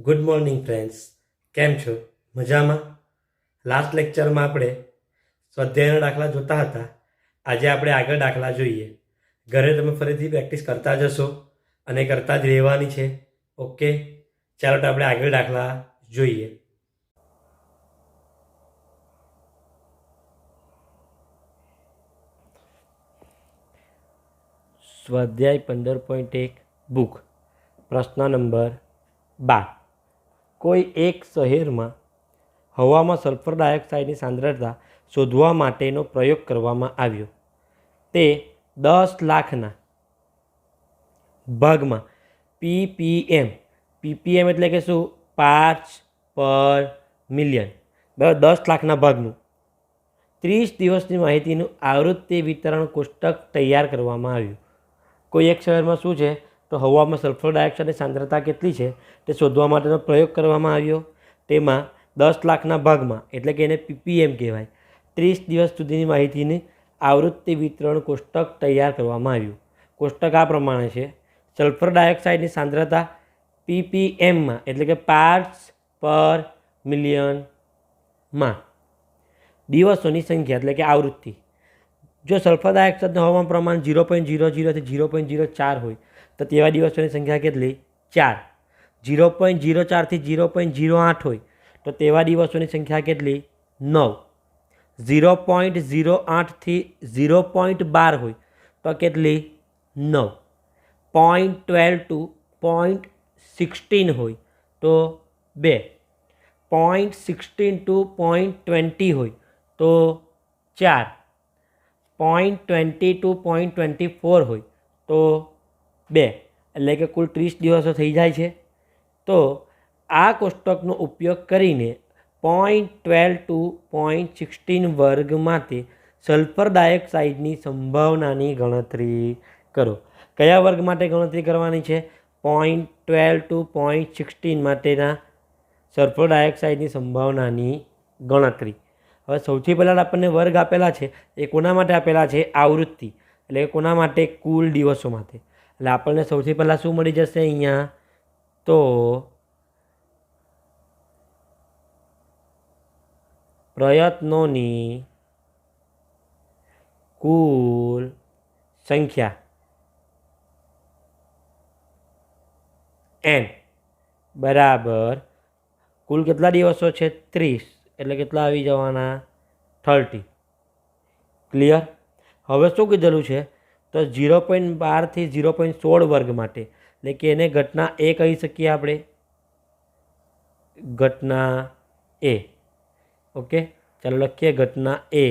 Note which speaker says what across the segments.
Speaker 1: Good morning friends, કેમ છો? મજામાં? લાસ્ટ લેક્ચરમાં આપણે સ્વાધ્યાયના દાખલા જોતા હતા. આજે આપણે આગળ દાખલા જોઈએ. ઘરે તમે ફરીથી પ્રેક્ટિસ કરતા જશો અને કરતા જ રહેવાની છે. ઓકે, ચાલો તો આપણે આગળ દાખલા જોઈએ. સ્વાધ્યાય 15.1 બુક, પ્રશ્ન નંબર 12. કોઈ એક શહેરમાં હવામાં સલ્ફર ડાયોક્સાઇડની સાંદ્રતા શોધવા માટેનો પ્રયોગ કરવામાં આવ્યો. તે 10 લાખના ભાગમાં ppm એટલે કે શું? પાર્ટ્સ પર મિલિયન. બરાબર, 10 લાખના ભાગનું 30 દિવસની માહિતીનું આવૃત્તિ વિતરણ કોષ્ટક તૈયાર કરવામાં આવ્યું. કોઈ એક શહેરમાં શું છે તો હવામાં સલ્ફર ડાયોક્સાઇડની સાંદ્રતા કેટલી છે તે શોધવા માટેનો પ્રયોગ કરવામાં આવ્યો. તેમાં 10 લાખના ભાગમાં એટલે કે એને ppm કહેવાય, 30 દિવસ સુધીની માહિતીની આવૃત્તિ વિતરણ કોષ્ટક તૈયાર કરવામાં આવ્યું. કોષ્ટક આ પ્રમાણે છે: સલ્ફર ડાયોક્સાઇડની સાંદ્રતા ppmમાં એટલે કે પાર્ટ્સ પર મિલિયનમાં, દિવસોની સંખ્યા એટલે કે આવૃત્તિ. જો સલ્ફર ડાયોક્સાઇડનું હવામાન પ્રમાણ 0.00 થી 0.04 હોય તો તેવા દિવસોની સંખ્યા કેટલી? 4. 0.04 થી 0.08 હોય તો તેવા દિવસોની સંખ્યા કેટલી? 9. 0.08 થી 0.12 હોય તો કેટલી? 9. 0.12 to 0.16 હોય તો 2. 0.16 to 0.20 હોય તો 4. 0.20 to 0.24 હોય તો 2. એટલે કે કુલ 30 દિવસો થઈ જાય છે. તો આ કોષ્ટકનો ઉપયોગ કરીને 0.12 to 0.16 વર્ગમાંથી સલ્ફર ડાયોક્સાઇડની સંભાવનાની ગણતરી કરો. કયા વર્ગ માટે ગણતરી કરવાની છે? 0.12 to 0.16 માટેના સલ્ફર ડાયોક્સાઇડની સંભાવનાની ગણતરી. હવે સૌથી પહેલાં આપણને વર્ગ આપેલા છે એ કોના માટે આપેલા છે? આવૃત્તિ, એટલે કોના માટે? કુલ દિવસો માટે. એટલે આપણને સૌથી પહેલાં શું મળી જશે અહીંયા? તો પ્રયત્નોની કુલ સંખ્યા n બરાબર કુલ કેટલા દિવસો છે? 30. એટલે કેટલા આવી જવાના? 30. ક્લિયર? હવે શું કીધેલું છે તો 0.12 થી 0.16 વર્ગ માટે, એટલે કે એને ઘટના એ કહી શકીએ આપણે. ઘટના એ. ઓકે, ચાલો લખીએ ઘટના એ.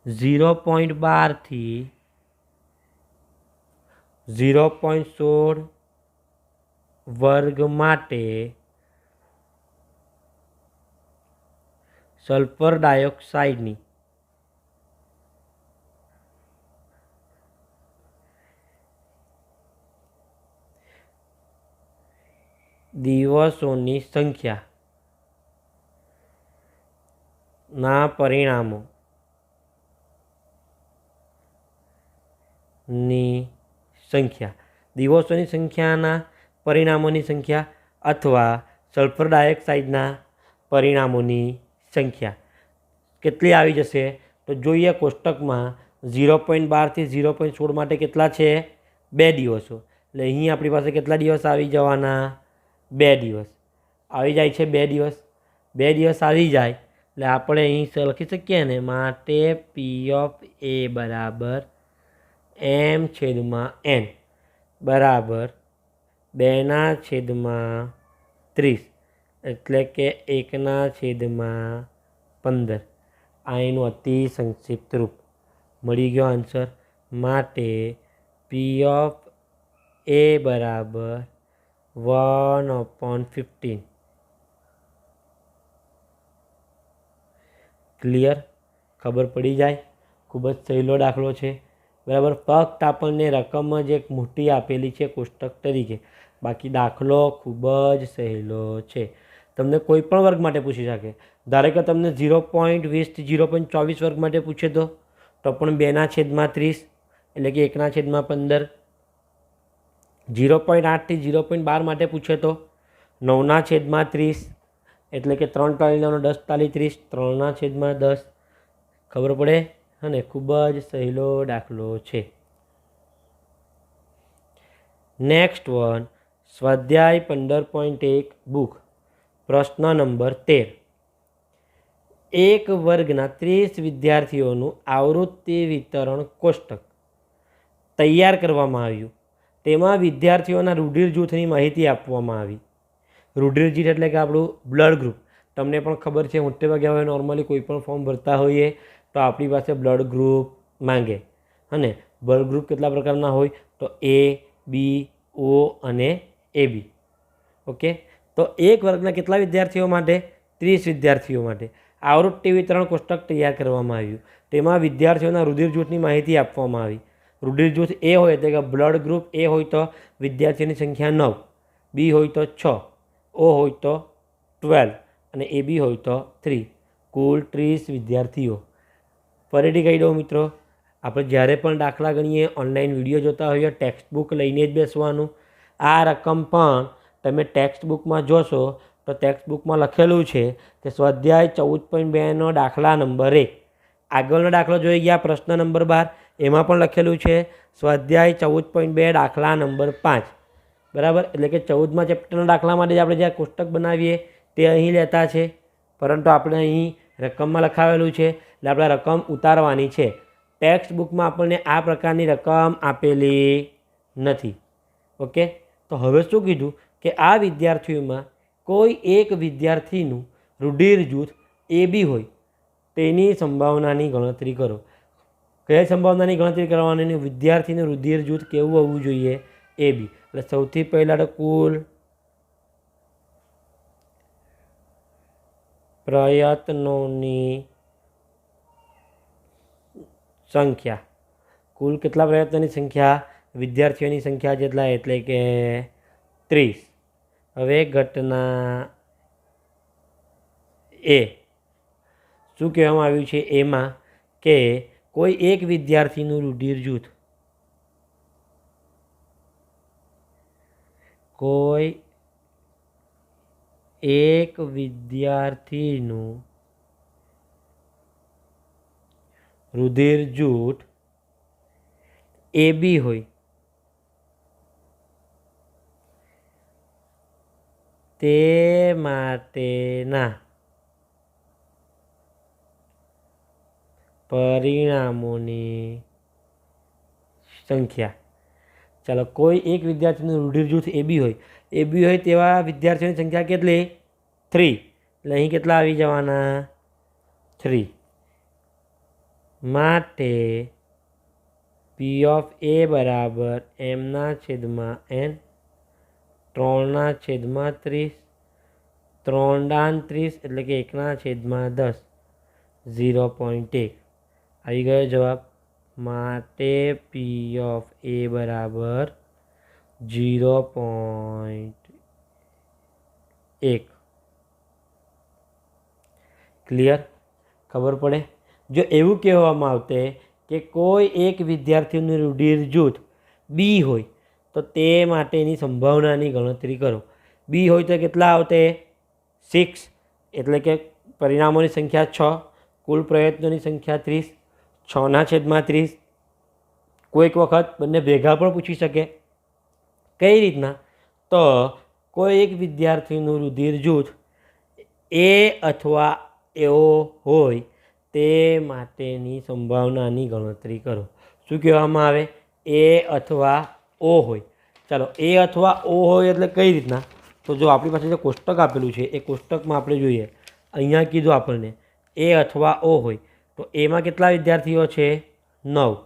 Speaker 1: 0.12 થી 0.16 વર્ગ માટે સલ્ફર ડાયોક્સાઇડની દિવસોની સંખ્યાના પરિણામોની સંખ્યા, દિવસોની સંખ્યાના પરિણામોની સંખ્યા અથવા સલ્ફર ડાયોક્સાઇડના પરિણામોની સંખ્યા કેટલી આવી જશે? તો જોઈએ કોષ્ટકમાં 0.12 થી 0.16 માટે કેટલા છે? 2 દિવસો. એટલે અહીં આપણી પાસે કેટલા દિવસ આવી જવાના? 2 દિવસ આવી જાય છે. 2 દિવસ 2 દિવસ આવી જાય એટલે આપણે અહીં લખી શકીએ ને, માટે P(a) બરાબર m/n બરાબર 2/30 એટલે કે 1/15. આ એનું અતિ સંક્ષિપ્ત રૂપ મળી ગયો આન્સર. માટે P(a) બરાબર 1/15. ક્લિયર? ખબર પડી જાય. ખૂબ જ સહેલો દાખલો છે. બરાબર, ફક્ત આપણને રકમ જ એક મોટી આપેલી છે કોષ્ટક તરીકે, બાકી દાખલો ખૂબ જ સહેલો છે. તમને કોઈ પણ વર્ગ માટે પૂછી શકે. ધારો કે તમને 0.20 થી 0.24 વર્ગ માટે પૂછે તો પણ 2/30 એટલે કે 1/15. 0.8 થી 0.12 માટે પૂછે તો 9/30 એટલે કે 3 × 9 10 તાલી 30, 3/10 ખબર પડે. અને ખૂબ જ સહેલો દાખલો છે. નેક્સ્ટ વન, સ્વાધ્યાય 15.1 બુક, પ્રશ્ન નંબર 13. એક વર્ગના 30 વિદ્યાર્થીઓનું આવૃત્તિ વિતરણ કોષ્ટક તૈયાર કરવામાં આવ્યું. તેમાં વિદ્યાર્થીઓના રૂઢિર જૂથની માહિતી આપવામાં આવી. રૂઢિર જૂથ એટલે કે આપણું બ્લડ ગ્રુપ. તમને પણ ખબર છે, મોટે ભાગે હવે નોર્મલી કોઈ પણ ફોર્મ ભરતા હોઈએ તો આપણી પાસે બ્લડ ગ્રુપ માંગે. અને બ્લડ ગ્રુપ કેટલા પ્રકારના હોય? તો A, B, O અને AB. ઓકે, તો એક વર્ગના કેટલા વિદ્યાર્થીઓ માટે? 30 વિદ્યાર્થીઓ માટે આવૃત્તિ વિતરણ કોષ્ટક તૈયાર કરવામાં આવ્યું. તેમાં વિદ્યાર્થીઓના રૂધિર જૂથની માહિતી આપવામાં આવી. રૂધિર જૂથ A હોય એટલે કે બ્લડ ગ્રુપ A હોય તો વિદ્યાર્થીઓની સંખ્યા 9, B હોય તો 6, O હોય તો 12 અને AB હોય તો 3. કુલ 30 વિદ્યાર્થીઓ. ફરીથી કહી દઉં મિત્રો, આપણે જ્યારે પણ દાખલા ગણીએ ઓનલાઈન વિડીયો જોતા હોઈએ ટેક્સ્ટ બુક લઈને જ બેસવાનું. આ રકમ પણ તમે ટેક્સ્ટ બુકમાં જોશો તો ટેક્સ્ટ બુકમાં લખેલું છે કે સ્વાધ્યાય 14.2નો દાખલા નંબર 1. આગળનો દાખલો જોઈ ગયા પ્રશ્ન નંબર 12, એમાં પણ લખેલું છે સ્વાધ્યાય 14.2 દાખલા નંબર 5. બરાબર, એટલે કે 14મા ચેપ્ટરના દાખલા માટે જ આપણે જે કોષ્ટક બનાવીએ તે અહીં લેતા છે, પરંતુ આપણે અહીં રકમમાં લખાવેલું છે એટલે આપણે રકમ ઉતારવાની છે. ટેક્સ્ટ બુકમાં આપણને આ પ્રકારની રકમ આપેલી નથી. ઓકે, તો હવે શું કીધું કે આ વિદ્યાર્થીઓમાં કોઈ એક વિદ્યાર્થીનું રૂધિર જૂથ AB હોય તેની સંભાવનાની ગણતરી કરો. કઈ સંભાવનાની ગણતરી કરવાની? વિદ્યાર્થીનું રૂધિર જૂથ કેવું હોવું જોઈએ? AB. એટલે સૌથી પહેલાં તો કુલ પ્રયત્નોની સંખ્યા. કુલ કેટલા પ્રયત્નોની સંખ્યા? વિદ્યાર્થીઓની સંખ્યા જેટલા એટલે કે 30. હવે ઘટના A શું કહેવામાં આવ્યું છે? એમાં કે કોઈ એક વિદ્યાર્થીનું રૂધિર જૂથ, કોઈ એક વિદ્યાર્થીનું રૂધિર જૂથ AB હોય તે માટેના પરિણામોની સંખ્યા. ચાલો, કોઈ એક વિદ્યાર્થીનું રૂધિર જૂથ AB હોય તેવા વિદ્યાર્થીઓની સંખ્યા કેટલી? 3. એટલે અહીં કેટલા આવી જવાના? 3. માટે P of A બરાબર M/N 3/30, 3/30 એટલે કે 1/10, 0.1 આવી ગયો જવાબ. માટે P of A બરાબર 0.1. ક્લિયર? ખબર પડે? જો એવું કહેવામાં આવતે કે કોઈ એક વિદ્યાર્થીનું રૂધિર જૂથ B હોય તો તે માટેની સંભાવનાની ગણતરી કરો. B હોય તો કેટલા આવતે? 6. એટલે કે પરિણામોની સંખ્યા 6, કુલ પ્રયત્નોની સંખ્યા 30, 6/30. કોઈક વખત બંને ભેગા પણ પૂછી શકે. કઈ રીતના? તો કોઈ એક વિદ્યાર્થીનું રૂધિર જૂથ A અથવા એવો હોય તે માટેની સંભાવનાની ગણતરી કરો. શું કહેવામાં આવે? A અથવા O હોય. ચાલો, A અથવા O હોય એટલે કઈ રીતના? તો જો આપણી પાસે જે કોષ્ટક આપેલું છે એ કોષ્ટકમાં આપણે જોઈએ. અહીંયા કીધું આપણને A અથવા O હોય તો એમાં કેટલા વિદ્યાર્થીઓ છે? 9.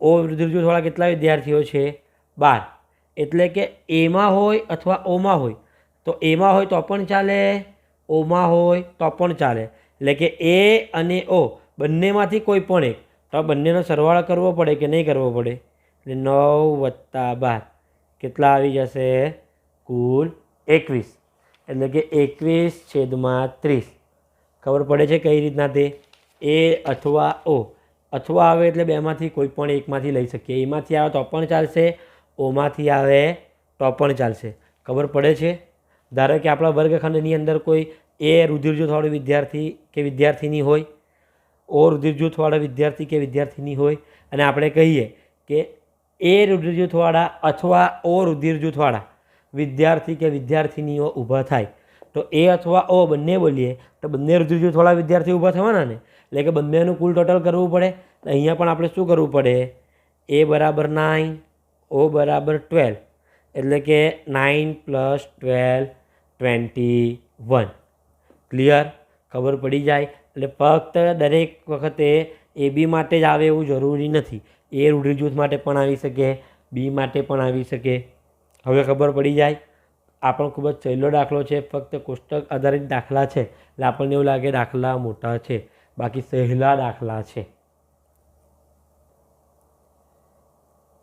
Speaker 1: O રૂધિર જૂથવાળા કેટલા વિદ્યાર્થીઓ છે? 12. એટલે કે એમાં હોય અથવા ઓમાં હોય. તો એમાં હોય તો પણ ચાલે, ઓમાં હોય તો પણ ચાલે. એટલે કે A અને O બંનેમાંથી કોઈ પણ એક, તો બંનેનો સરવાળો કરવો પડે કે નહીં કરવો પડે? એટલે 9 + 12 કેટલા આવી જશે? કુલ 21. એટલે કે 21/30. ખબર પડે છે કઈ રીતના તે? A અથવા O. અથવા આવે એટલે બેમાંથી કોઈ પણ એકમાંથી લઈ શકીએ. એમાંથી આવે તો પણ ચાલશે, ઓમાંથી આવે તો પણ ચાલશે. ખબર પડે છે? ધારો કે આપણા વર્ગખંડની અંદર કોઈ એ રુધિર જૂથવાળો વિદ્યાર્થી કે વિદ્યાર્થીની હોય, ઓ રુધિર જૂથવાળા વિદ્યાર્થી કે વિદ્યાર્થીની હોય, અને આપણે કહીએ કે એ રુધિર જૂથવાળા અથવા ઓ રુધિર જૂથવાળા વિદ્યાર્થી કે વિદ્યાર્થીનીઓ ઊભા થાય, તો એ અથવા ઓ બંને બોલીએ તો બંને રુધિર જૂથવાળા વિદ્યાર્થી ઊભા થવાના ને, એટલે કે બંનેનું કુલ ટોટલ કરવું પડે. અહીંયા પણ આપણે શું કરવું પડે? એ બરાબર 9, ઓ બરાબર 12, એટલે કે 9 + 12 21. ક્લિયર? ખબર પડી જાય. એટલે ફક્ત દરેક વખતે એ બી માટે જ આવે એવું જરૂરી નથી. એ રુધિર જૂથ માટે પણ આવી શકે, બી માટે પણ આવી શકે. હવે ખબર પડી જાય. આ પણ ખૂબ જ સહેલો દાખલો છે, ફક્ત કોષ્ટક આધારિત દાખલા છે એટલે આપણને એવું લાગે દાખલા મોટા છે, બાકી સહેલા દાખલા છે.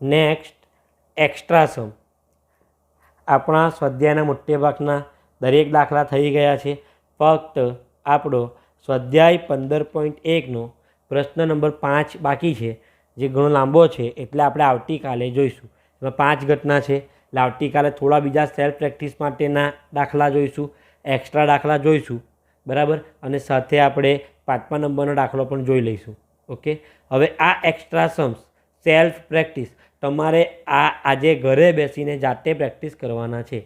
Speaker 1: નેક્સ્ટ, એક્સ્ટ્રા સમ. આપણા સ્વાધ્યાયના મોટે ભાગના દરેક દાખલા થઈ ગયા છે. ફક્ત આપણો સ્વાધ્યાય 15.1નો પ્રશ્ન નંબર 5 બાકી છે, જે ઘણો લાંબો છે એટલે આપણે આવતીકાલે જોઈશું. એમાં 5 ઘટના છે એટલે આવતીકાલે થોડા બીજા સેલ્ફ પ્રેક્ટિસ માટેના દાખલા જોઈશું, એક્સ્ટ્રા દાખલા જોઈશું, બરાબર. અને સાથે આપણે 5મા નંબરનો દાખલો પણ જોઈ લઈશું. ઓકે. હવે આ એક્સ્ટ્રા સમ્સ સેલ્ફ પ્રેક્ટિસ તમારે આજે ઘરે બેસીને જાતે પ્રેક્ટિસ કરવાના છે.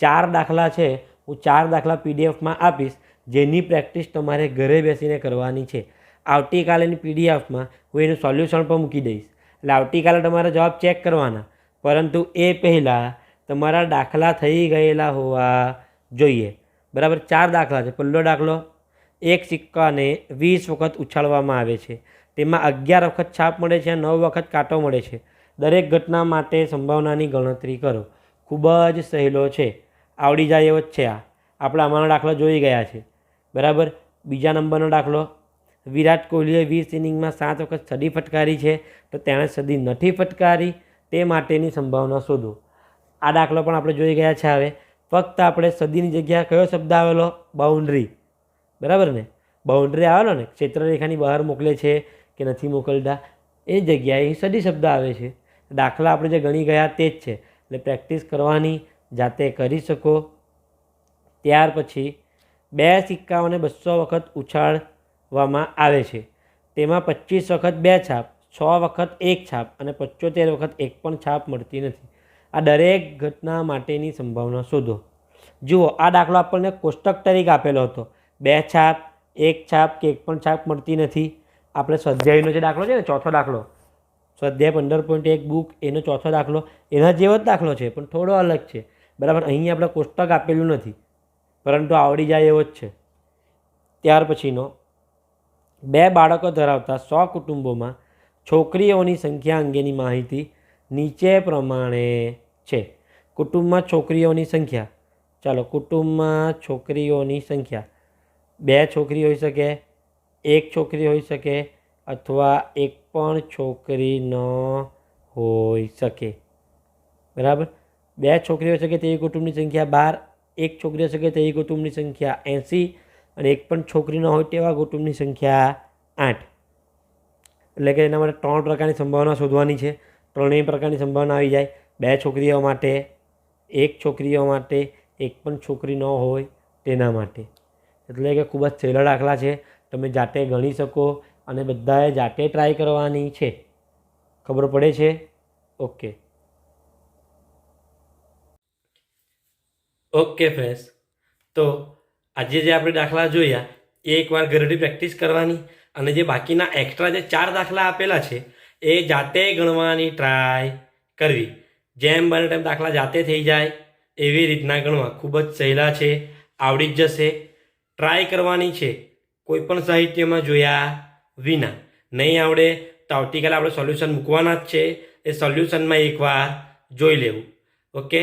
Speaker 1: 4 દાખલા છે, હું 4 દાખલા પીડીએફમાં આપીશ, જેની પ્રેક્ટિસ તમારે ઘરે બેસીને કરવાની છે. આવતીકાલેની પીડીએફમાં હું એનું સોલ્યુશન પણ મૂકી દઈશ, એટલે આવતીકાલે તમારે જવાબ ચેક કરવાના, પરંતુ એ પહેલાં તમારા દાખલા થઈ ગયેલા હોવા જોઈએ, બરાબર. 4 દાખલા છે. પહેલો દાખલો, એક સિક્કાને 20 વખત ઉછાળવામાં આવે છે, તેમાં 11 વખત છાપ મળે છે અને 9 વખત કાંટો મળે છે. દરેક ઘટના માટે સંભાવનાની ગણતરી કરો. ખૂબ જ સહેલો છે, આવડી જાય એવો જ છે. આપણે આમાંનો દાખલો જોઈ ગયા છે, બરાબર. બીજા નંબરનો દાખલો, વિરાટ કોહલીએ 20 ઇનિંગમાં 7 વખત સદી ફટકારી છે, તો તેણે સદી નથી ફટકારી, તે માટેની સંભાવના શોધો. આ દાખલો પણ આપણે જોઈ ગયા છે. હવે ફક્ત આપણે સદીની જગ્યાએ કયો શબ્દ આવેલો? બાઉન્ડ્રી, બરાબર ને? બાઉન્ડ્રી આવેલો ને, ક્ષેત્રરેખાની બહાર મોકલે છે કે નથી મોકલતા, એ જગ્યાએ સદી શબ્દ આવે છે. દાખલા આપણે જે ગણી ગયા તે જ છે, એટલે પ્રેક્ટિસ કરવાની, જાતે કરી શકો. ત્યાર પછી 2 સિક્કાઓને 200 વખત ઉછાળવામાં આવે છે, તેમાં 25 વખત 2 છાપ, 6 વખત 1 છાપ અને 75 વખત 1 પણ છાપ મળતી નથી. આ દરેક ઘટના માટેની સંભાવના શોધો. જુઓ, આ દાખલો આપણને કોષ્ટક તરીકે આપેલો હતો. 2 છાપ, 1 છાપ કે 1 પણ છાપ મળતી નથી. આપણે સ્વાધ્યાયનો જે દાખલો છે ને, ચોથો દાખલો, સ્વાધ્યાય 15.1 બુક, એનો ચોથો દાખલો એના જેવો જ દાખલો છે, પણ થોડો અલગ છે, બરાબર. અહીં આપણે કોષ્ટક આપેલું નથી, પરંતુ આવડી જાય એવો જ છે. ત્યાર પછીનો, 2 બાળકો ધરાવતા 100 કુટુંબોમાં છોકરીઓની સંખ્યા અંગેની માહિતી નીચે પ્રમાણે છે. કુટુંબમાં છોકરીઓની સંખ્યા, ચાલો, કુટુંબમાં છોકરીઓની સંખ્યા 2 છોકરી હોઈ શકે, 1 છોકરી હોઈ શકે, અથવા 1 પણ છોકરી ન હોઈ શકે, બરાબર. 2 છોકરી હોઈ શકે તેવી કુટુંબની સંખ્યા 12, 1 છોકરી હોઈ શકે તેવી કુટુંબની સંખ્યા 80 અને 1 પણ છોકરી ન હોય તેવા કુટુંબની સંખ્યા 8. એટલે કે એના માટે 3 પ્રકારની સંભાવના શોધવાની છે. 3 પ્રકારની સંભાવના આવી જાય. 2 છોકરીઓ માટે, 1 છોકરીઓ માટે, 1 પણ છોકરી ન હોય તેના માટે. એટલે કે ખૂબ જ સહેલા દાખલા છે, તમે જાતે ગણી શકો અને બધાએ જાતે ટ્રાય કરવાની છે. ખબર પડે છે? ઓકે. ઓકે ફ્રેન્ડ્સ, તો આજે જે આપણે દાખલા જોયા એ એકવાર ઘરેથી પ્રેક્ટિસ કરવાની, અને જે બાકીના એક્સ્ટ્રા જે 4 દાખલા આપેલા છે એ જાતે ગણવાની ટ્રાય કરવી. જેમ બને તેમ દાખલા જાતે થઈ જાય એવી રીતના ગણવા. ખૂબ જ સહેલા છે, આવડી જ જશે. ટ્રાય કરવાની છે, કોઈ પણ સાહિત્યમાં જોયા વિના. નહીં આવડે તો આવતીકાલે આપણે સોલ્યુશન મૂકવાના જ છે, એ સોલ્યુશનમાં એકવાર જોઈ લેવું. ઓકે.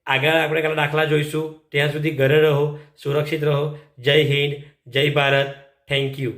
Speaker 1: આગળ આપણે કાલે દાખલા જોઈશું. ત્યાં સુધી ઘરે રહો, સુરક્ષિત રહો. જય હિન્દ, જય ભારત. Thank you.